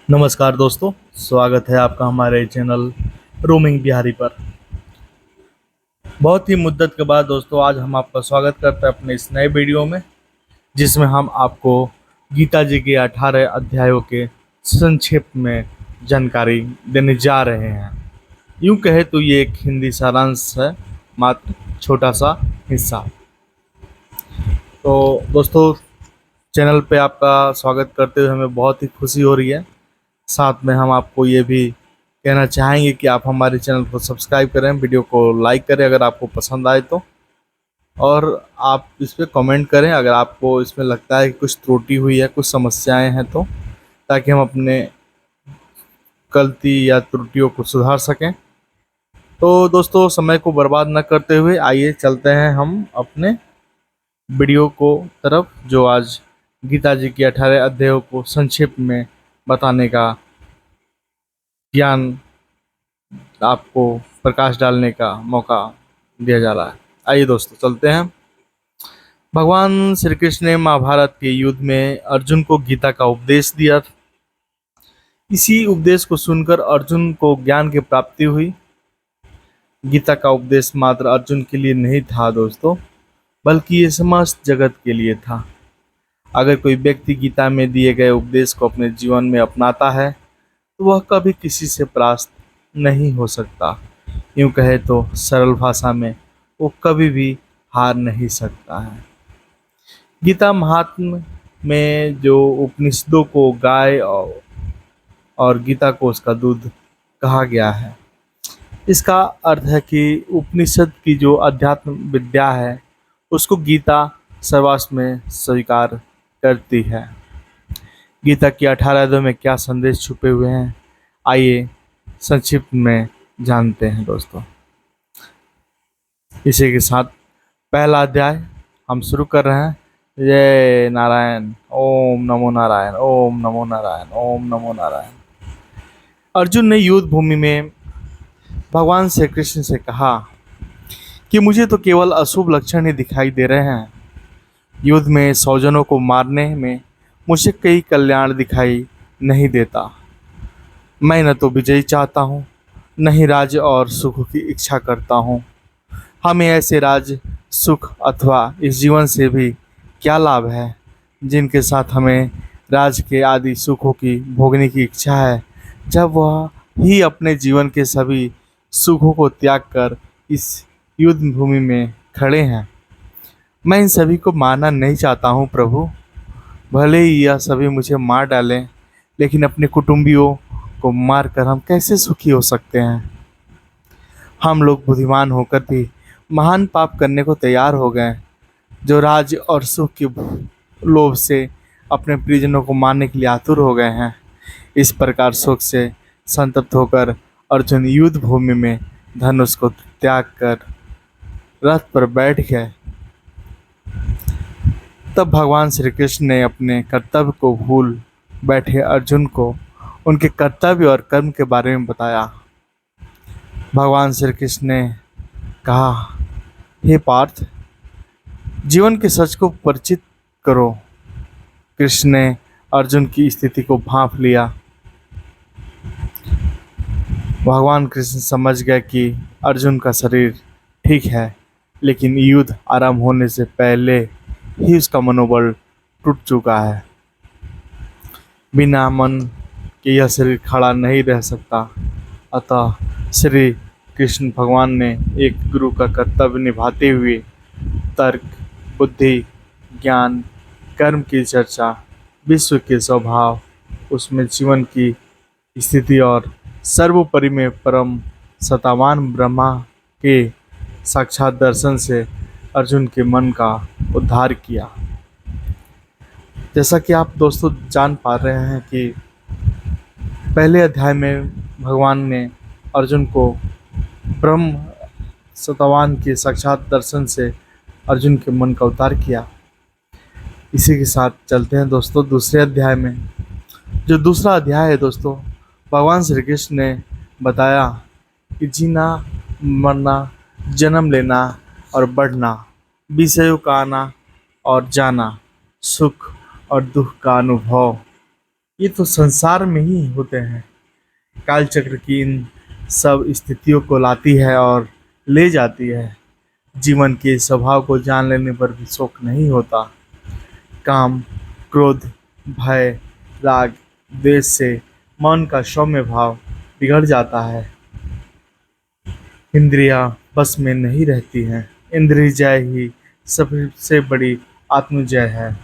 नमस्कार दोस्तों, स्वागत है आपका हमारे चैनल रोमिंग बिहारी पर। बहुत ही मुद्दत के बाद दोस्तों आज हम आपका स्वागत करते हैं अपने इस नए वीडियो में, जिसमें हम आपको गीता जी के 18 अध्यायों के संक्षेप में जानकारी देने जा रहे हैं। यूं कहे तो ये एक हिंदी सारांश है, मात्र छोटा सा हिस्सा। तो दोस्तों, चैनल पे आपका स्वागत करते हुए हमें बहुत ही खुशी हो रही है। साथ में हम आपको ये भी कहना चाहेंगे कि आप हमारे चैनल को सब्सक्राइब करें, वीडियो को लाइक करें अगर आपको पसंद आए तो, और आप इस पे कमेंट करें अगर आपको इसमें लगता है कि कुछ त्रुटि हुई है, कुछ समस्याएं हैं तो, ताकि हम अपने गलती या त्रुटियों को सुधार सकें। तो दोस्तों, समय को बर्बाद न करते हुए आइए चलते हैं हम अपने वीडियो को तरफ, जो आज गीता जी के 18 अध्यायों को संक्षेप में बताने का ज्ञान आपको प्रकाश डालने का मौका दिया जा रहा है। आइए दोस्तों चलते हैं। भगवान श्री कृष्ण ने महाभारत के युद्ध में अर्जुन को गीता का उपदेश दिया। इसी उपदेश को सुनकर अर्जुन को ज्ञान की प्राप्ति हुई। गीता का उपदेश मात्र अर्जुन के लिए नहीं था दोस्तों, बल्कि ये समस्त जगत के लिए था। अगर कोई व्यक्ति गीता में दिए गए उपदेश को अपने जीवन में अपनाता है तो वह कभी किसी से परास्त नहीं हो सकता। यूं कहे तो सरल भाषा में वो कभी भी हार नहीं सकता है। गीता महात्म्य में जो उपनिषदों को गाय और गीता को उसका दूध कहा गया है, इसका अर्थ है कि उपनिषद की जो अध्यात्म विद्या है उसको गीता सर्वस्व में स्वीकार करती है। गीता की 18 अध्यायों में क्या संदेश छुपे हुए हैं, आइए संक्षिप्त में जानते हैं दोस्तों। इसी के साथ पहला अध्याय हम शुरू कर रहे हैं। जय नारायण, ओम नमो नारायण, ओम नमो नारायण, ओम नमो नारायण। अर्जुन ने युद्ध भूमि में भगवान श्री कृष्ण से कहा कि मुझे तो केवल अशुभ लक्षण ही दिखाई दे रहे हैं। युद्ध में स्वजनों को मारने में मुझे कई कल्याण दिखाई नहीं देता। मैं न तो विजयी चाहता हूँ, न ही राज्य और सुख की इच्छा करता हूँ। हमें ऐसे राज, सुख अथवा इस जीवन से भी क्या लाभ है जिनके साथ हमें राज के आदि सुखों की भोगने की इच्छा है, जब वह ही अपने जीवन के सभी सुखों को त्याग कर इस युद्ध भूमि में खड़े हैं। मैं इन सभी को मारना नहीं चाहता हूँ प्रभु। भले ही यह सभी मुझे मार डालें, लेकिन अपने कुटुंबियों को मारकर हम कैसे सुखी हो सकते हैं। हम लोग बुद्धिमान होकर भी महान पाप करने को तैयार हो गए, जो राज और सुख के लोभ से अपने परिजनों को मारने के लिए आतुर हो गए हैं। इस प्रकार शोक से संतप्त होकर अर्जुन युद्ध भूमि में धनुष को त्याग कर रथ पर बैठ गए। तब भगवान श्री कृष्ण ने अपने कर्तव्य को भूल बैठे अर्जुन को उनके कर्तव्य और कर्म के बारे में बताया। भगवान श्री कृष्ण ने कहा, हे पार्थ, जीवन के सच को परिचित करो। कृष्ण ने अर्जुन की स्थिति को भांप लिया। भगवान कृष्ण समझ गए कि अर्जुन का शरीर ठीक है, लेकिन युद्ध आरंभ होने से पहले ही उसका मनोबल टूट चुका है। बिना मन के यह शरीर खड़ा नहीं रह सकता। अतः श्री कृष्ण भगवान ने एक गुरु का कर्तव्य निभाते हुए तर्क, बुद्धि, ज्ञान, कर्म की चर्चा, विश्व के स्वभाव, उसमें जीवन की स्थिति और सर्वोपरि में परम सत्तावान ब्रह्मा के साक्षात दर्शन से अर्जुन के मन का उद्धार किया। जैसा कि आप दोस्तों जान पा रहे हैं कि पहले अध्याय में भगवान ने अर्जुन को ब्रह्म सत्तावान के साक्षात दर्शन से अर्जुन के मन का उद्धार किया। इसी के साथ चलते हैं दोस्तों दूसरे अध्याय में। जो दूसरा अध्याय है दोस्तों, भगवान श्री कृष्ण ने बताया कि जीना, मरना, जन्म लेना और बढ़ना, विषयों का आना और जाना, सुख और दुख का अनुभव, ये तो संसार में ही होते हैं। काल चक्र की इन सब स्थितियों को लाती है और ले जाती है। जीवन के स्वभाव को जान लेने पर भी शोक नहीं होता। काम, क्रोध, भय, राग, द्वेष से मन का सौम्य भाव बिगड़ जाता है। इंद्रियां बस में नहीं रहती हैं। इंद्रिय जय ही सबसे बड़ी आत्मजय है।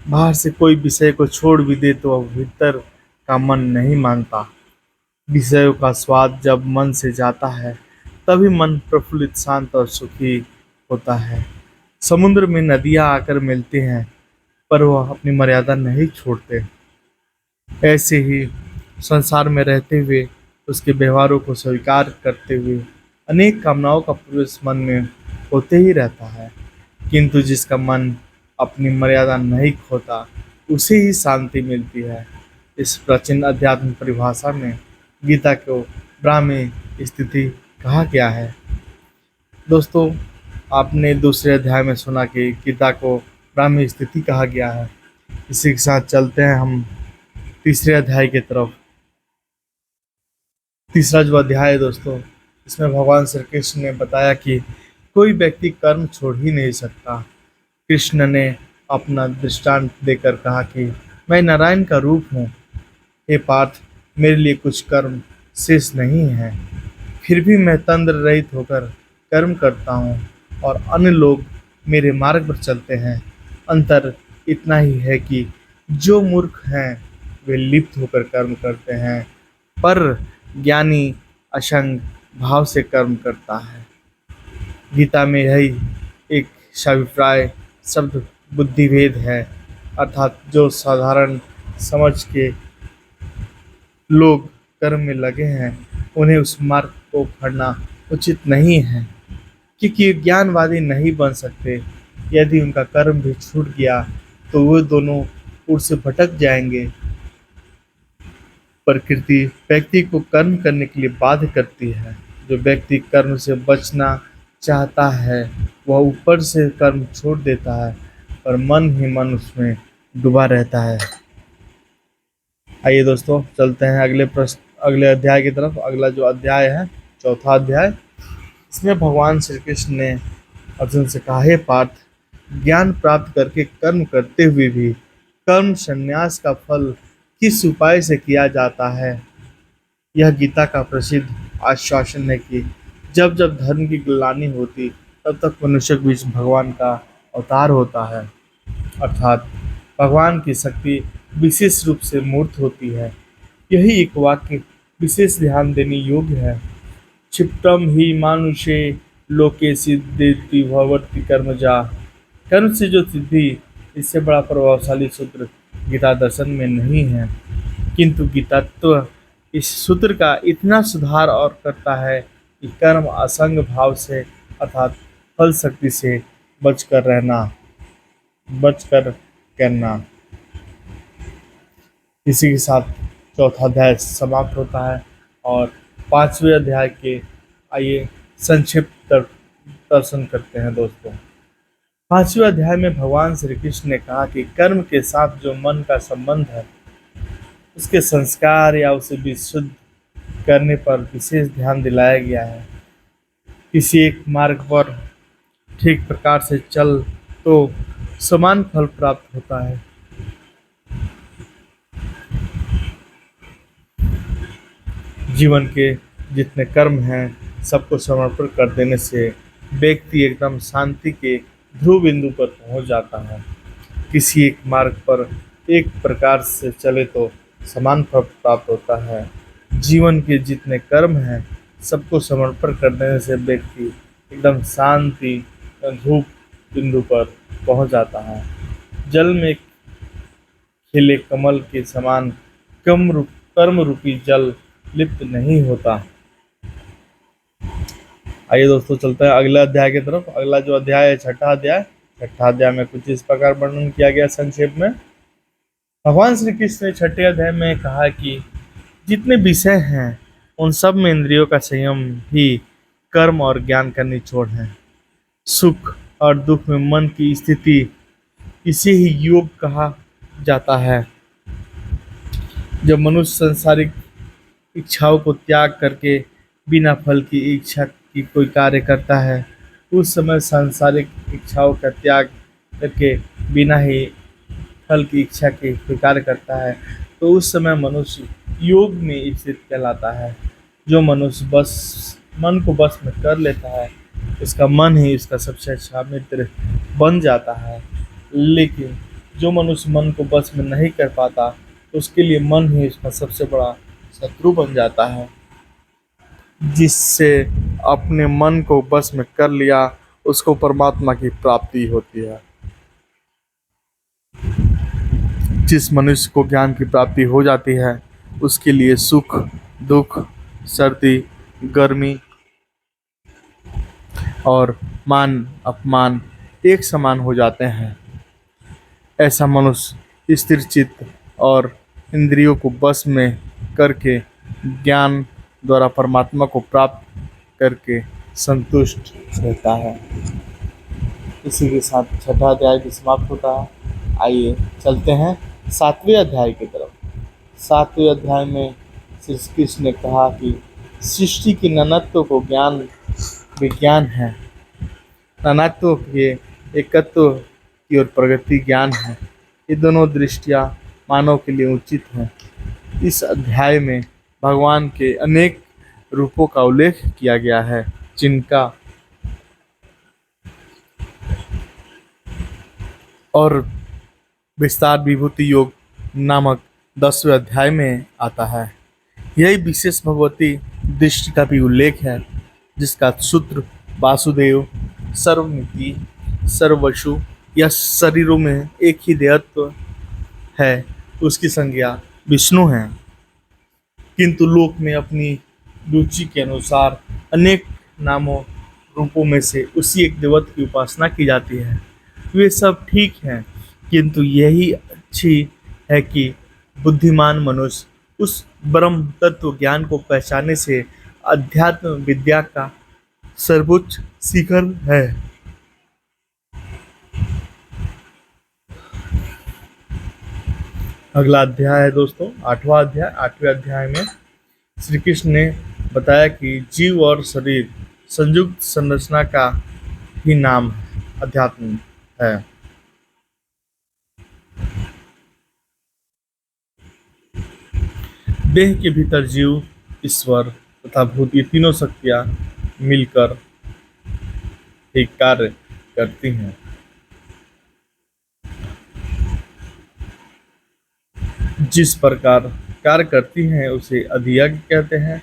बाहर से कोई विषय को छोड़ भी दे तो भीतर का मन नहीं मानता। विषयों का स्वाद जब मन से जाता है तभी मन प्रफुल्लित, शांत और सुखी होता है। समुद्र में नदियां आकर मिलती हैं पर वह अपनी मर्यादा नहीं छोड़ते। ऐसे ही संसार में रहते हुए उसके व्यवहारों को स्वीकार करते हुए अनेक कामनाओं का प्रवेश मन में होते ही रहता है। किंतु जिसका मन अपनी मर्यादा नहीं खोता उसे ही शांति मिलती है। इस प्राचीन अध्यात्म परिभाषा में गीता को ब्राह्मी स्थिति कहा गया है। दोस्तों, आपने दूसरे अध्याय में सुना कि गीता को ब्राह्मी स्थिति कहा गया है। इसी के साथ चलते हैं हम तीसरे अध्याय की तरफ। तीसरा जो अध्याय है दोस्तों, इसमें भगवान श्री कृष्ण ने बताया कि कोई व्यक्ति कर्म छोड़ ही नहीं सकता। कृष्ण ने अपना दृष्टांत देकर कहा कि मैं नारायण का रूप हूँ। हे पार्थ, मेरे लिए कुछ कर्म शेष नहीं है, फिर भी मैं तंद्र रहित होकर कर्म करता हूँ और अन्य लोग मेरे मार्ग पर चलते हैं। अंतर इतना ही है कि जो मूर्ख हैं वे लिप्त होकर कर्म करते हैं, पर ज्ञानी असंग भाव से कर्म करता है। गीता में यही एक अभिप्राय शब्द बुद्धिभेद है, अर्थात जो साधारण समझ के लोग कर्म में लगे हैं उन्हें उस मार्ग को पकड़ना उचित नहीं है, क्योंकि ज्ञानवादी नहीं बन सकते। यदि उनका कर्म भी छूट गया तो वे दोनों ओर से भटक जाएंगे। प्रकृति व्यक्ति को कर्म करने के लिए बाध्य करती है। जो व्यक्ति कर्म से बचना चाहता है वह ऊपर से कर्म छोड़ देता है, पर मन ही मन उसमें डूबा रहता है। आइए दोस्तों, चलते हैं अगले प्रश्न, अगले अध्याय की तरफ। अगला जो अध्याय है, चौथा अध्याय, इसमें भगवान श्री कृष्ण ने अर्जुन से कहा, हे पार्थ, ज्ञान प्राप्त करके कर्म करते हुए भी कर्म संन्यास का फल किस उपाय से किया जाता है। यह गीता का प्रसिद्ध आश्वासन है कि जब जब धर्म की ग्लानि होती तब तक मनुष्य के बीच भगवान का अवतार होता है, अर्थात भगवान की शक्ति विशेष रूप से मूर्त होती है। यही एक वाक्य विशेष ध्यान देने योग्य है। क्षिप्तम ही मानुषे लोके सिद्धि भवति कर्मजा। कर्म से जो सिद्धि, इससे बड़ा प्रभावशाली सूत्र गीता दर्शन में नहीं है। किंतु गीता तत्व इस सूत्र का इतना सुधार और करता है कि कर्म असंग भाव से, अर्थात फल शक्ति से बचकर करना। इसी के साथ चौथा अध्याय समाप्त होता है और पांचवें अध्याय के आइए संक्षिप्त दर्शन करते हैं दोस्तों। पांचवें अध्याय में भगवान श्री कृष्ण ने कहा कि कर्म के साथ जो मन का संबंध है उसके संस्कार या उसे विशुद्ध करने पर विशेष ध्यान दिलाया गया है। किसी एक मार्ग पर ठीक प्रकार से चल तो समान फल प्राप्त होता है। जीवन के जितने कर्म हैं सबको समर्पण कर देने से व्यक्ति एकदम शांति के ध्रुव बिंदु पर पहुंच जाता है। किसी एक मार्ग पर एक प्रकार से चले तो समान फल प्राप्त होता है। जीवन के जितने कर्म हैं सबको समर्पण कर देने से व्यक्ति एकदम शांति ध्रुव बिंदु पर पहुंच जाता है। जल में खिले कमल के समान कर्म रूपी जल लिप्त नहीं होता। आइए दोस्तों, चलते हैं अगले अध्याय की तरफ। अगला जो अध्याय है, छठा अध्याय में कुछ इस प्रकार वर्णन किया गया संक्षेप में। भगवान श्री कृष्ण ने छठे अध्याय में कहा कि जितने विषय हैं उन सब में इंद्रियों का संयम ही कर्म और ज्ञान का निचोड़ है। सुख और दुख में मन की स्थिति, इसे ही योग कहा जाता है। जब मनुष्य सांसारिक इच्छाओं को त्याग करके बिना फल की इच्छा की कोई कार्य करता है, उस समय सांसारिक इच्छाओं का त्याग करके बिना ही फल की इच्छा के कोई कार्य करता है, तो उस समय मनुष्य योग में स्थित कहलाता है। जो मनुष्य बस मन को बस में कर लेता है, उसका मन ही उसका सबसे अच्छा मित्र बन जाता है। लेकिन जो मनुष्य मन को बस में नहीं कर पाता, तो उसके लिए मन ही उसका सबसे बड़ा शत्रु बन जाता है। जिससे अपने मन को बस में कर लिया, उसको परमात्मा की प्राप्ति होती है। जिस मनुष्य को ज्ञान की प्राप्ति हो जाती है, उसके लिए सुख दुख, सर्दी गर्मी और मान अपमान एक समान हो जाते हैं। ऐसा मनुष्य स्थिर चित्त और इंद्रियों को बस में करके ज्ञान द्वारा परमात्मा को प्राप्त करके संतुष्ट रहता है। इसी के साथ छठा अध्याय भी समाप्त होता है। आइए चलते हैं सातवें अध्याय की तरफ। सातवें अध्याय में श्री कृष्ण ने कहा कि सृष्टि के नानात्व को ज्ञान विज्ञान है, नानात्व के एकत्व की ओर प्रगति ज्ञान है। ये दोनों दृष्टियाँ मानव के लिए उचित हैं। इस अध्याय में भगवान के अनेक रूपों का उल्लेख किया गया है, जिनका और विस्तार विभूति योग नामक 10वें अध्याय में आता है। यही विशेष भगवती दृष्टि का भी उल्लेख है, जिसका सूत्र वासुदेव सर्वमिति सर्ववशु या शरीरों में एक ही देहत्व है, उसकी संज्ञा विष्णु है। किंतु लोक में अपनी रुचि के अनुसार अनेक नामों रूपों में से उसी एक देवत्व की उपासना की जाती है। वे सब ठीक हैं, किंतु यही अच्छी है कि बुद्धिमान मनुष्य उस ब्रह्म तत्व ज्ञान को पहचानने से अध्यात्म विद्या का सर्वोच्च शिखर है। अगला अध्याय है दोस्तों आठवां अध्याय। आठवें अध्याय में श्री कृष्ण ने बताया कि जीव और शरीर संयुक्त संरचना का ही नाम अध्यात्म है। देह के भीतर जीव, ईश्वर तथा भूत ये तीनों शक्तियाँ मिलकर एक कार्य करती हैं। जिस प्रकार कार्य करती हैं उसे अधियज्ञ कहते हैं।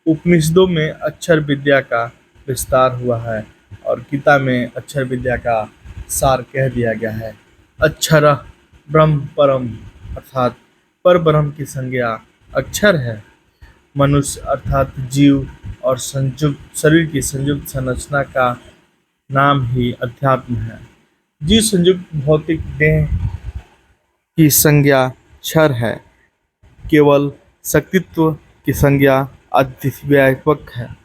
उपनिषदों में अक्षर विद्या का विस्तार हुआ है और गीता में अक्षर विद्या का सार कह दिया गया है। अक्षर ब्रह्म परम अर्थात पर ब्रह्म की संज्ञा अक्षर है। मनुष्य अर्थात जीव और संयुक्त शरीर की संयुक्त संरचना का नाम ही अध्यात्म है। जीव संयुक्त भौतिक देह की संज्ञा क्षर है। केवल शक्तित्व की संज्ञा अतिव्यापक है।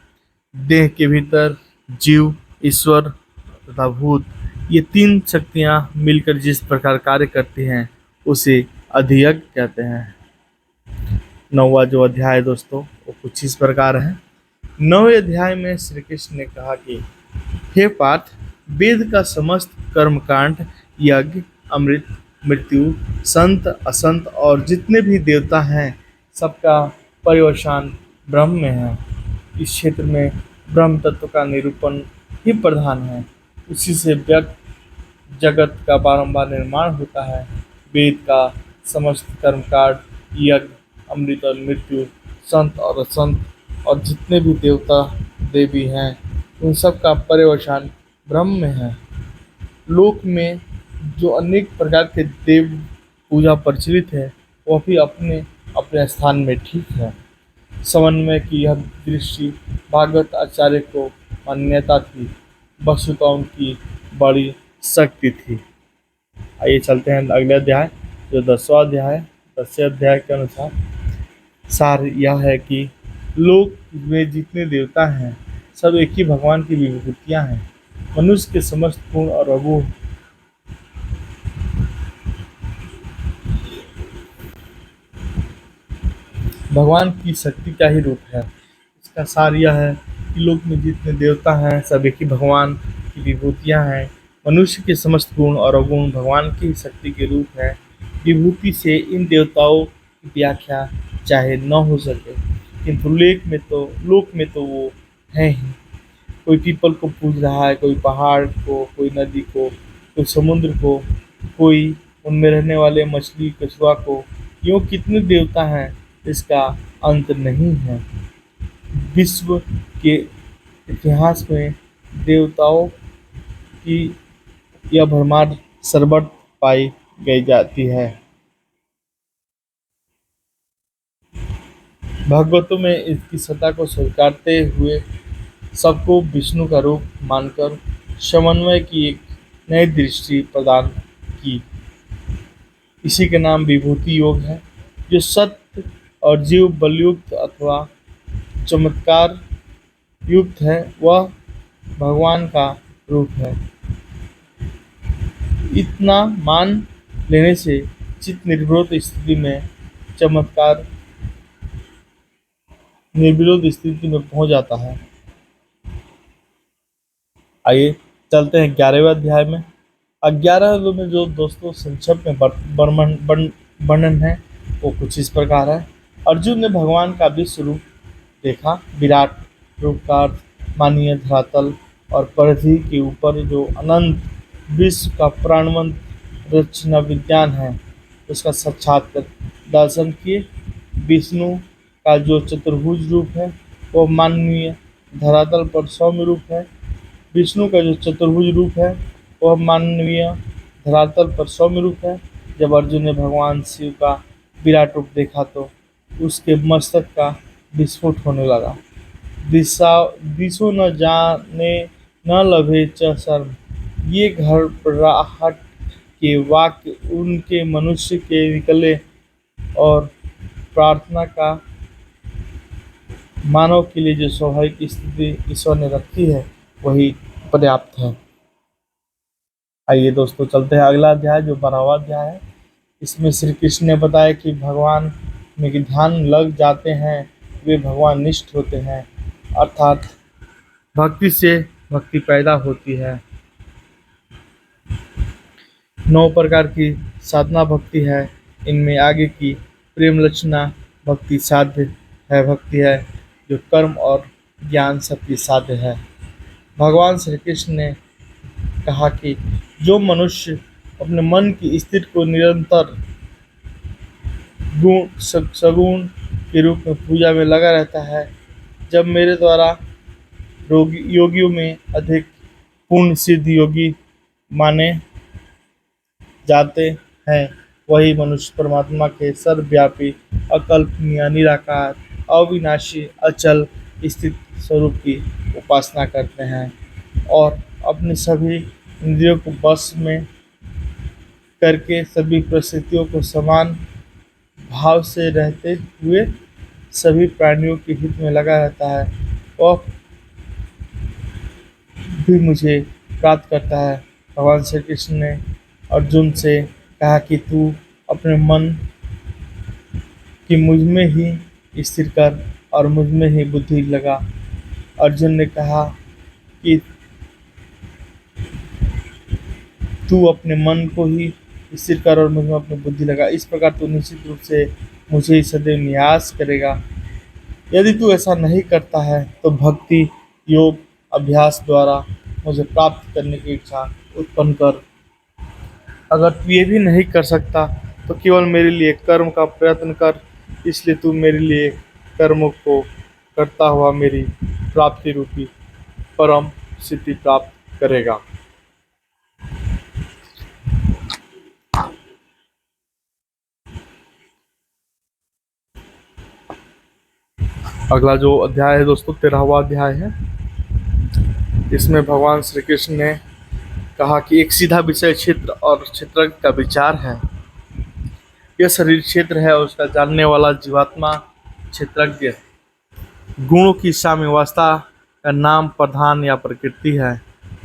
देह के भीतर जीव, ईश्वर तथा भूत ये तीन शक्तियाँ मिलकर जिस प्रकार कार्य करती हैं उसे अधियज्ञ कहते हैं। नौवां जो अध्याय है दोस्तों वो कुछ इस प्रकार है। 9वें अध्याय में श्री कृष्ण ने कहा कि हे पार्थ, वेद का समस्त कर्मकांड, यज्ञ, अमृत, मृत्यु, संत असंत और जितने भी देवता हैं, सबका पर्यवसान ब्रह्म में है। इस क्षेत्र में ब्रह्म तत्व का निरूपण ही प्रधान है। उसी से व्यक्त जगत का बारंबार निर्माण होता है। वेद का समस्त कर्मकांड, यज्ञ, अमृत और मृत्यु, संत और असंत और जितने भी देवता देवी हैं, उन सब का पर्यवसान ब्रह्म में है। लोक में जो अनेक प्रकार के देव पूजा प्रचलित है, वह भी अपने अपने स्थान में ठीक है। समन्वय की यह दृष्टि भागवत आचार्य को मान्यता थी, वस्तुतः उनकी बड़ी शक्ति थी। आइए चलते हैं अगले अध्याय जो 10वां अध्याय है। 10वें अध्याय के अनुसार सार यह है कि लोक में जितने देवता हैं, सब एक ही भगवान की विभूतियाँ हैं। मनुष्य के समस्त पूर्ण और अगुण भगवान की शक्ति का ही रूप है। इसका सार यह है कि लोक में जितने देवता हैं सभी की भगवान की विभूतियां हैं। मनुष्य के समस्त गुण और अवगुण भगवान की शक्ति के रूप हैं। विभूति से इन देवताओं की व्याख्या चाहे न हो सके, किंतु लोक में तो वो हैं ही। कोई पीपल को पूज रहा है, कोई पहाड़ को, कोई नदी को, कोई समुद्र को, कोई उनमें रहने वाले मछली कछुआ को। यूँ कितने देवता हैं, इसका अंत नहीं है। विश्व के इतिहास में देवताओं की यह भरमार सर्वत्र पाई गई जाती है। भागवतों में इसकी सत्ता को स्वीकारते हुए सबको विष्णु का रूप मानकर समन्वय की एक नई दृष्टि प्रदान की। इसी का नाम विभूति योग है। जो सत्य और जीव बलयुक्त अथवा चमत्कार युक्त है, वह भगवान का रूप है। इतना मान लेने से चित्त चमत्कार निर्विरोध स्थिति में पहुंच जाता है। आइए चलते हैं 11वें अध्याय में। 11 में जो दोस्तों संक्षेप में वर्णन है वो कुछ इस प्रकार है। अर्जुन ने भगवान का विश्व रूप देखा। विराट रूप का अर्थ मानिए धरातल और परिधि के ऊपर जो अनंत विश्व का प्राणवंत रचना विज्ञान है, उसका साक्षात दर्शन किए। विष्णु का जो चतुर्भुज रूप है वह मानवीय धरातल पर सौम्य रूप है। विष्णु का जो चतुर्भुज रूप है वह मानवीय धरातल पर सौम्य रूप है। जब अर्जुन ने भगवान शिव का विराट रूप देखा तो उसके मस्तक का विस्फोट होने लगा। दिशो न जाने न लभे च शर्म, ये घबराहट के वाक्य उनके मनुष्य के निकले और प्रार्थना का मानव के लिए जो स्वाभाविक स्थिति ईश्वर ने रखी है वही पर्याप्त है। आइए दोस्तों चलते हैं अगला अध्याय जो 12वां अध्याय है। इसमें श्री कृष्ण ने बताया कि भगवान में ध्यान लग जाते हैं वे भगवान निष्ठ होते हैं, अर्थात भक्ति से भक्ति पैदा होती है। 9 प्रकार की साधना भक्ति है। इनमें आगे की प्रेम लक्षणा भक्ति साध्य है भक्ति है जो कर्म और ज्ञान सबकी साध्य है। भगवान श्री कृष्ण ने कहा कि जो मनुष्य अपने मन की स्थिति को निरंतर सगुण के रूप में पूजा में लगा रहता है, जब मेरे द्वारा योगियों में अधिक पूर्ण सिद्ध योगी माने जाते हैं, वही मनुष्य परमात्मा के सर्वव्यापी अकल्पनीय निराकार अविनाशी अचल स्थित स्वरूप की उपासना करते हैं और अपने सभी इंद्रियों को बस में करके सभी परिस्थितियों को समान भाव से रहते हुए सभी प्राणियों के हित में लगा रहता है। वह भी मुझे प्राप्त करता है। भगवान श्री कृष्ण ने अर्जुन से कहा कि तू अपने मन की मुझ में ही स्थिर कर और मुझ में ही बुद्धि लगा। अर्जुन ने कहा कि तू अपने मन को ही स्थिर कर और मुझ में अपनी बुद्धि लगा। इस प्रकार तू निश्चित रूप से मुझे ही सदैव नियास करेगा। यदि तू ऐसा नहीं करता है तो भक्ति योग अभ्यास द्वारा मुझे प्राप्त करने की इच्छा उत्पन्न कर। अगर तू ये भी नहीं कर सकता तो केवल मेरे लिए कर्म का प्रयत्न कर, इसलिए तू मेरे लिए कर्मों को करता हुआ मेरी प्राप्ति रूपी परम सिद्धि प्राप्त करेगा। अगला जो अध्याय है दोस्तों 13वां अध्याय है। इसमें भगवान श्री कृष्ण ने कहा कि एक सीधा विषय क्षेत्र और क्षेत्रज्ञ का विचार है। यह शरीर क्षेत्र है और उसका जानने वाला जीवात्मा क्षेत्रज्ञ। गुणों की साम्यावस्था का नाम प्रधान या प्रकृति है।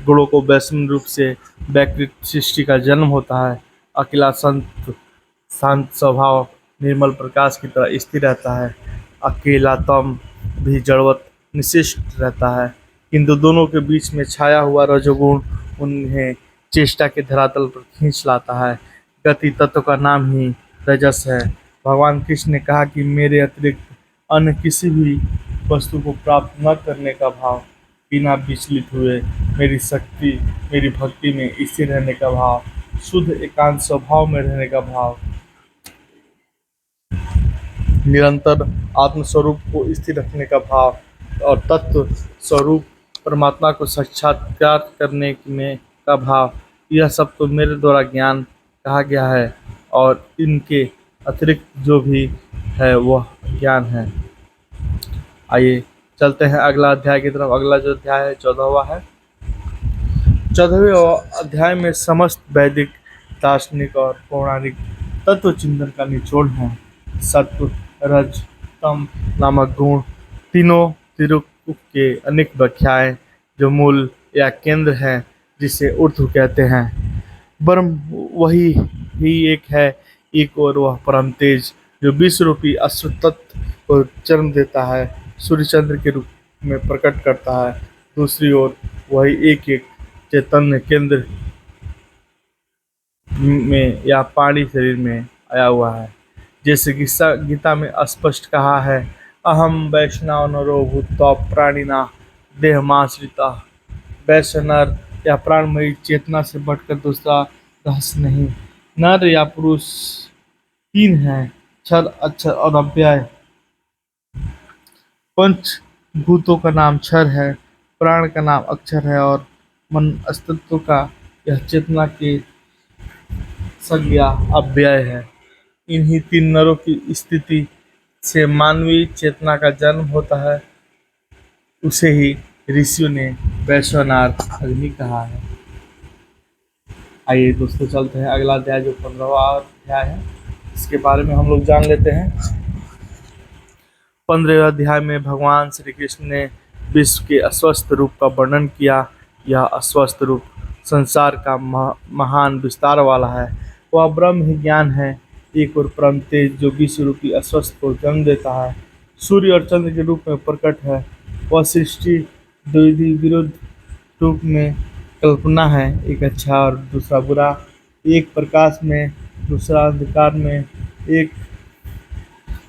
गुणों को वैषम्य रूप से वैकृत सृष्टि का जन्म होता है। अकेला संत शांत स्वभाव निर्मल प्रकाश की तरह स्थिर रहता है। अकेलातम भी जड़वत निशिष्ट रहता है, किंतु दोनों के बीच में छाया हुआ रजोगुण उन्हें चेष्टा के धरातल पर खींच लाता है। गति तत्व का नाम ही रजस है। भगवान कृष्ण ने कहा कि मेरे अतिरिक्त अन्य किसी भी वस्तु को प्राप्त न करने का भाव, बिना विचलित हुए मेरी शक्ति मेरी भक्ति में स्थिर रहने का भाव, शुद्ध एकांत स्वभाव में रहने का भाव, निरंतर आत्मस्वरूप को स्थिर रखने का भाव और तत्व स्वरूप परमात्मा को साक्षात्कार करने में का भाव, यह सब तो मेरे द्वारा ज्ञान कहा गया है और इनके अतिरिक्त जो भी है वह ज्ञान है। आइए चलते हैं अगला अध्याय की तरफ। अगला जो अध्याय है 14वां है। 14वें अध्याय में समस्त वैदिक दार्शनिक और पौराणिक तत्व चिंतन का निचोड़ है। सत्व रज तम नामक गुण तीनों तिरुक्कुक के अनेक व्याख्याएं जो मूल या केंद्र है जिसे ऊर्ध्व कहते हैं। ब्रह्म वही ही एक है, एक और वह परम तेज जो विश्व रूपी अश्व तत्व को जन्म देता है, सूर्य चंद्र के रूप में प्रकट करता है। दूसरी ओर वही एक एक चैतन्य केंद्र में या पाणी शरीर में आया हुआ है। जैसे कि गीता में स्पष्ट कहा है, अहम वैष्णव नरो भूत्वा प्राणिना देहमाश्रिता। वैश्य नर या प्राणमयी चेतना से बढ़कर दूसरा रहस्य नहीं। नर या पुरुष तीन हैं, क्षर अक्षर और अव्यय। पंच भूतों का नाम क्षर है, प्राण का नाम अक्षर है और मन अस्तित्व का यह चेतना की संज्ञा अव्यय है। इन्हीं तीन नरों की स्थिति से मानवीय चेतना का जन्म होता है। उसे ही ऋषियों ने वैश्वानर अग्नि कहा है। आइए दोस्तों चलते हैं अगला अध्याय जो 15वां अध्याय है, इसके बारे में हम लोग जान लेते हैं। 15वें अध्याय में भगवान श्री कृष्ण ने विश्व के अस्वस्थ रूप का वर्णन किया। यह अस्वस्थ रूप संसार का महान विस्तार वाला है। वह ब्रह्म ही ज्ञान है, एक और परम तेज जो विश्व रूपी अस्वस्थ को जन्म देता है, सूर्य और चंद्र के रूप में प्रकट है। वह सृष्टि द्विविध विरुद्ध रूप में कल्पना है, एक अच्छा और दूसरा बुरा, एक प्रकाश में दूसरा अंधकार में, एक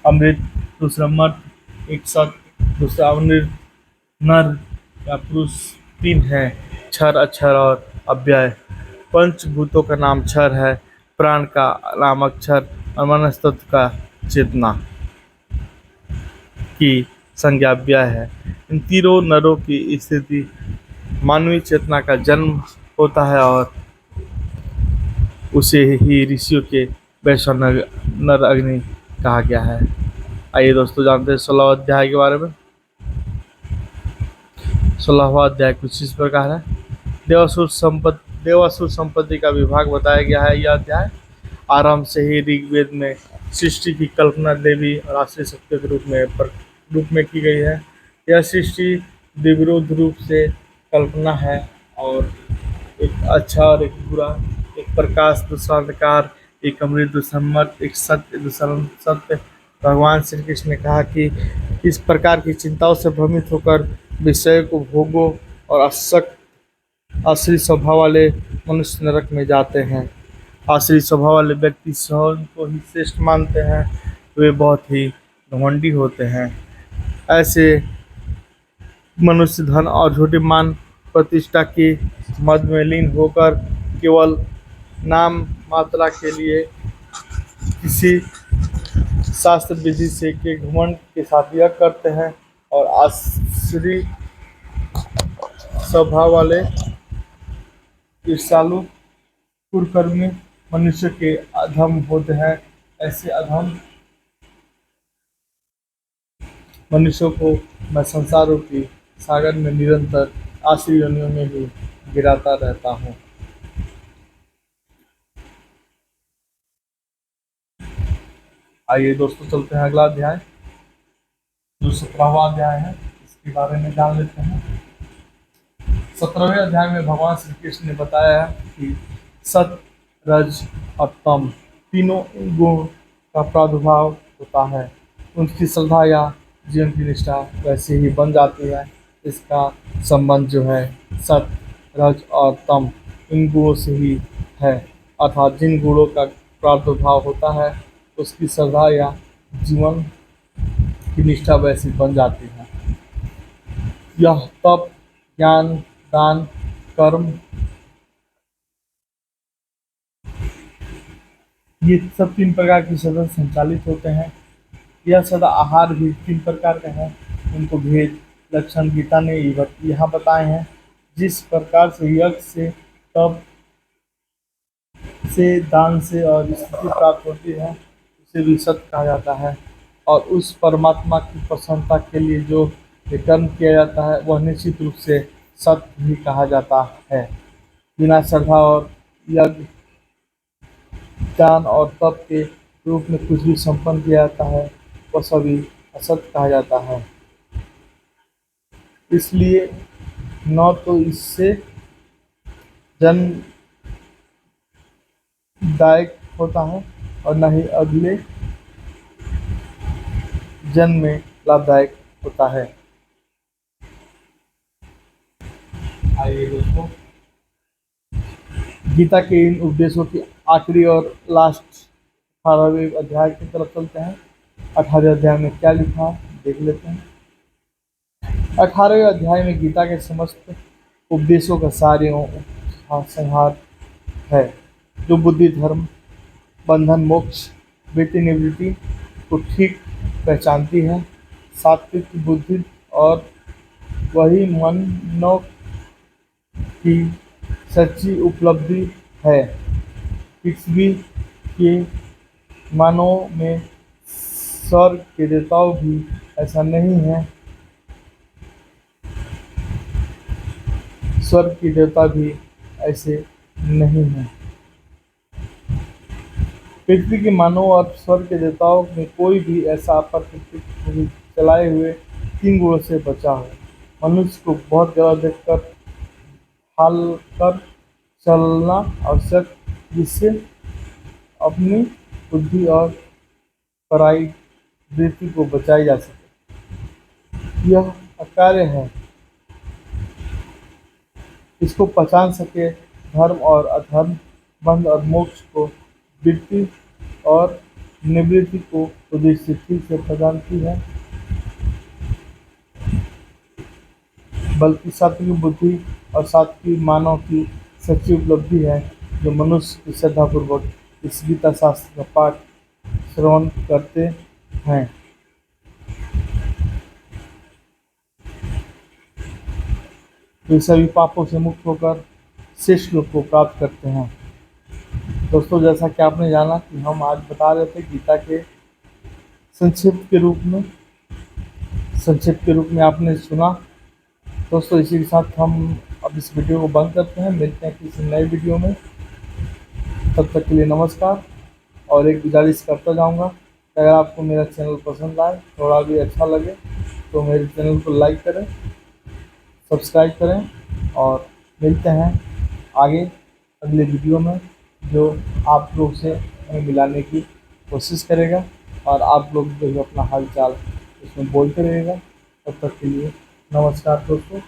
अमृत दूसरा मर्त, एक सत्य दूसरा अमृत, नर या पुरुष तीन है, क्षर अक्षर और अव्यय। पंचभूतों का नाम क्षर है, प्राण का नाम अक्षर और मनस्तत्व का चेतना की संज्ञा अव्यय है। इन तीनों नरों की स्थिति मानवीय चेतना का जन्म होता है और उसे ही ऋषियों के वैश्वानर नर अग्नि कहा गया है। आइए दोस्तों जानते हैं 16वां अध्याय के बारे में। 16वां अध्याय कुछ इस प्रकार है। देवासुर संपत्ति का विभाग बताया गया है। यह अध्याय आरंभ से ही ऋग्वेद में सृष्टि की कल्पना देवी और आश्रय शक्ति के रूप में की गई है। यह सृष्टि द्विविरुद्ध रूप से कल्पना है और एक अच्छा और एक बुरा, एक प्रकाश दूसरा अंधकार, एक अमृत दूसरा मर्त, एक सत्य दूसरा सत्य। भगवान श्री कृष्ण ने कहा कि इस प्रकार की चिंताओं से भ्रमित होकर विषय को भोगों और आश्रित स्वभाव वाले मनुष्य नरक में जाते हैं। आश्रित स्वभाव वाले व्यक्ति स्वयं को ही श्रेष्ठ मानते हैं, वे बहुत ही घमंडी होते हैं। ऐसे मनुष्य धन और झूठी मान प्रतिष्ठा की मद में लीन होकर केवल नाम मात्रा के लिए किसी शास्त्र विधि से के घमंड के साथ यह करते हैं और आश्रित स्वभाव वाले ईर्ष्यालु कुकर्मी मनुष्य के अधम होते हैं। ऐसे अधम मनुष्यों को मैं संसार रूपी सागर में निरंतर आश्री योनियों में भी गिराता रहता हूँ। आइए दोस्तों चलते हैं अगला अध्याय जो 17वां अध्याय है, इसके बारे में जान लेते हैं। 17वें अध्याय में भगवान श्री कृष्ण ने बताया है कि सत रज और तम तीनों गुण का प्रादुर्भाव होता है। उनकी श्रद्धा या जीवन की निष्ठा वैसे ही बन जाती है। इसका संबंध जो है सत, रज और तम इन गुणों से ही है, अर्थात जिन गुणों का प्रादुर्भाव होता है उसकी श्रद्धा या जीवन की निष्ठा वैसी बन जाती है। यह तप, ज्ञान, दान, कर्म, ये सब 3 प्रकार की सदा संचालित होते हैं। यह सदा आहार भी 3 प्रकार का है। उनको भेद लक्षण गीता ने यहाँ बताए हैं। जिस प्रकार से यज्ञ से, तप से, दान से और स्थिति प्राप्त होती है उसे भी सत्य कहा जाता है। और उस परमात्मा की प्रसन्नता के लिए जो ये कर्म किया जाता है वह निश्चित रूप से सत्य भी कहा जाता है। बिना श्रद्धा और यज्ञ, दान और तप के रूप में कुछ भी संपन्न किया जाता है वह सभी असत्य कहा जाता है। इसलिए न तो इससे जन्मदायक होता है और न ही अगले जन्म में लाभदायक होता है। आइए दोस्तों, गीता के इन उपदेशों की आखिरी और लास्ट 18वें अध्याय की तरफ चलते हैं। 18वें अध्याय में क्या लिखा है देख लेते हैं। 18वें अध्याय में गीता के समस्त उपदेशों का सार एवं संहार है, जो बुद्धि, धर्म, बंधन, मोक्ष, वृत्ति, निवृत्ति को ठीक पहचानती है। सात्विक बुद्धि और वही मानव की सच्ची उपलब्धि है। पृथ्वी के मानवों में स्वर्ग के देवताओं भी ऐसा नहीं है, स्वर्ग के देवता भी ऐसे नहीं हैं। पृथ्वी के मानव और स्वर्ग के देवताओं में कोई भी ऐसा अप्रकृतिक चलाए हुए 3 गुणों से बचा हो। मनुष्य को बहुत जगह देखकर हाल कर चलना आवश्यक, जिससे अपनी बुद्धि और पराई वृत्ति को बचाई जा सके। यह अकार्य है, इसको पहचान सके। धर्म और अधर्म, बंध और मोक्ष को, वृत्ति और निवृत्ति को बुद्धि से ठीक से पहचानती है। बल्कि सात्विक बुद्धि और सात्विक मानव की सच्ची उपलब्धि है, जो मनुष्य की श्रद्धापूर्वक इस गीता शास्त्र का पाठ श्रवण करते हैं। वे सभी पापों से मुक्त होकर श्रेष्ठ लोक को प्राप्त करते हैं। दोस्तों, जैसा कि आपने जाना कि हम आज बता रहे थे गीता के संक्षिप्त के रूप में, आपने सुना। दोस्तों, इसी के साथ हम अब इस वीडियो को बंद करते हैं। मिलते हैं किसी नए वीडियो में। तब तक के लिए नमस्कार। और एक गुजारिश करता जाऊंगा, अगर आपको मेरा चैनल पसंद आए, थोड़ा भी अच्छा लगे, तो मेरे चैनल को लाइक करें, सब्सक्राइब करें। और मिलते हैं आगे अगले वीडियो में, जो आप लोग से हमें मिलाने की कोशिश करेगा और आप लोग जो अपना हाल चाल उसमें बोलते रहेगा। तब तक के लिए नमस्कार दोस्तों।